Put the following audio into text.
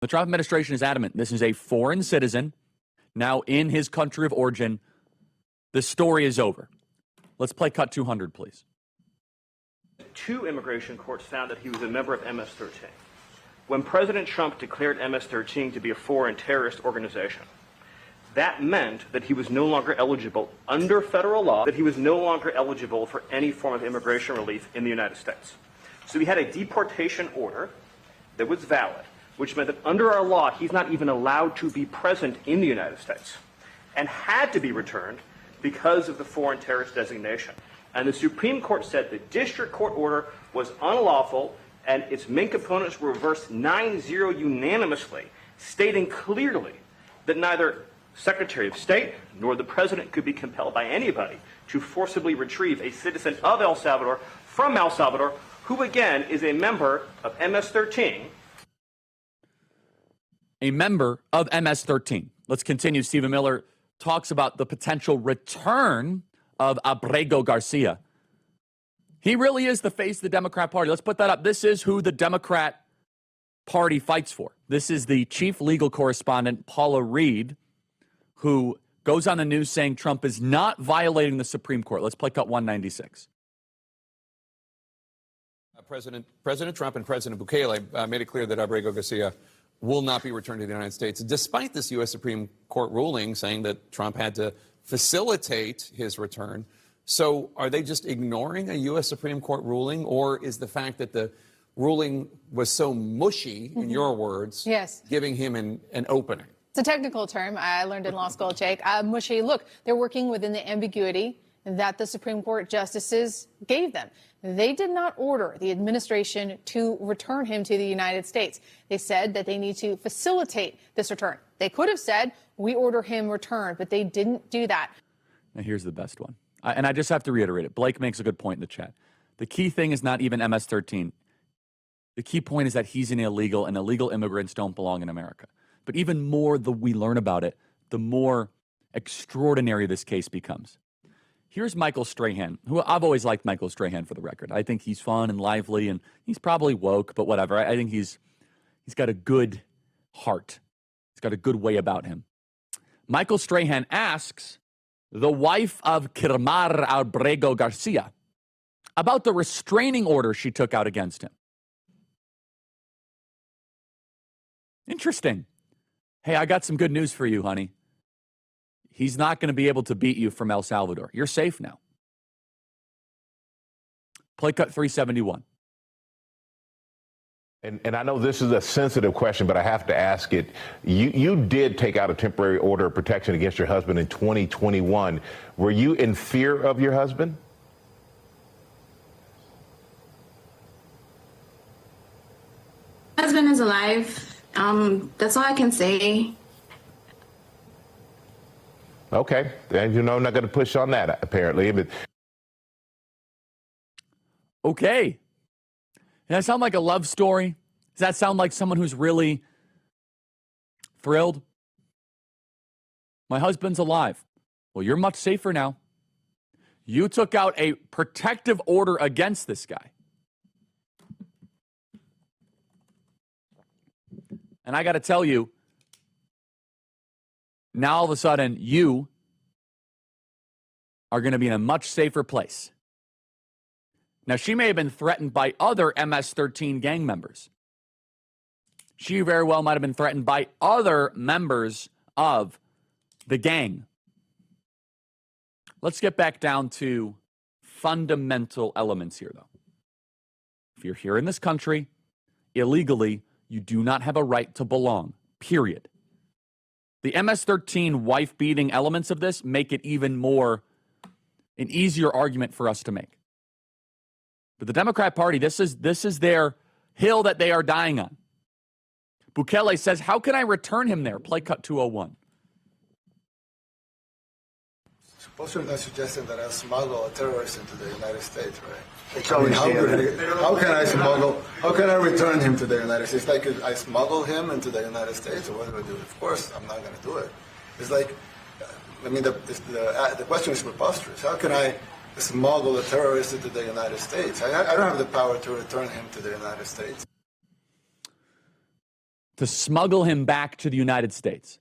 The Trump administration is adamant this is a foreign citizen now in his country of origin. The story is over. Let's play cut 200, please. 2 immigration courts found that he was a member of MS-13. When President Trump declared MS-13 to be a foreign terrorist organization, that meant that he was no longer eligible under federal law, that he was no longer eligible for any form of immigration relief in the United States. So he had a deportation order that was valid, which meant that under our law, he's not even allowed to be present in the United States and had to be returned because of the foreign terrorist designation. And the Supreme Court said the district court order was unlawful, and its main components were reversed 9-0 unanimously, stating clearly that neither Secretary of State nor the President could be compelled by anybody to forcibly retrieve a citizen of El Salvador from El Salvador, who again is a member of MS-13. A member of MS-13. Let's continue. Stephen Miller talks about the potential return of Abrego Garcia. He really is the face of the Democrat Party. Let's put that up. This is who the Democrat Party fights for. This is the chief legal correspondent, Paula Reed, who goes on the news saying Trump is not violating the Supreme Court. Let's play cut 196. President Trump and President Bukele made it clear that Abrego Garcia will not be returned to the United States, despite this U.S. Supreme Court ruling saying that Trump had to facilitate his return. So are they just ignoring a U.S. Supreme Court ruling, or is the fact that the ruling was so mushy, in your words, yes, giving him an opening? It's a technical term I learned in law school, Jake. Mushy. Look, they're working within the ambiguity that the Supreme Court justices gave them. They did not order the administration to return him to the United States. They said that they need to facilitate this return. They could have said, we order him returned, but they didn't do that. Now, here's the best one. And I just have to reiterate it. Blake makes a good point in the chat. The key thing is not even MS-13. The key point is that he's an illegal, and illegal immigrants don't belong in America. But even more we learn about it, the more extraordinary this case becomes. Here's Michael Strahan, who I've always liked Michael Strahan, for the record. I think he's fun and lively, and he's probably woke, but whatever. I think he's got a good heart. He's got a good way about him. Michael Strahan asks the wife of Kirmar Abrego Garcia about the restraining order she took out against him. Interesting. Hey, I got some good news for you, honey. He's not going to be able to beat you from El Salvador. You're safe now. Play cut 371. And I know this is a sensitive question, but I have to ask it. You did take out a temporary order of protection against your husband in 2021. Were you in fear of your husband? My husband is alive. That's all I can say. Okay. And you know, I'm not going to push on that, apparently. But okay. Does that sound like a love story? Does that sound like someone who's really thrilled? My husband's alive. Well, you're much safer now. You took out a protective order against this guy. And I got to tell you, now all of a sudden, you are going to be in a much safer place. Now, she may have been threatened by other MS-13 gang members. She very well might have been threatened by other members of the gang. Let's get back down to fundamental elements here, though. If you're here in this country, illegally, you do not have a right to belong, period. The MS-13 wife-beating elements of this make it even more an easier argument for us to make. But the Democrat Party, this is their hill that they are dying on. Bukele says, how can I return him there? Play cut 201. Suppose you're not suggesting that I smuggle a terrorist into the United States, right? How can I return him to the United States? Like, I smuggle him into the United States, or what do I do? Of course, I'm not going to do it. It's like, I mean, the question is preposterous. How can I smuggle a terrorist into the United States? I don't have the power to return him to the United States. to smuggle him back to the United States.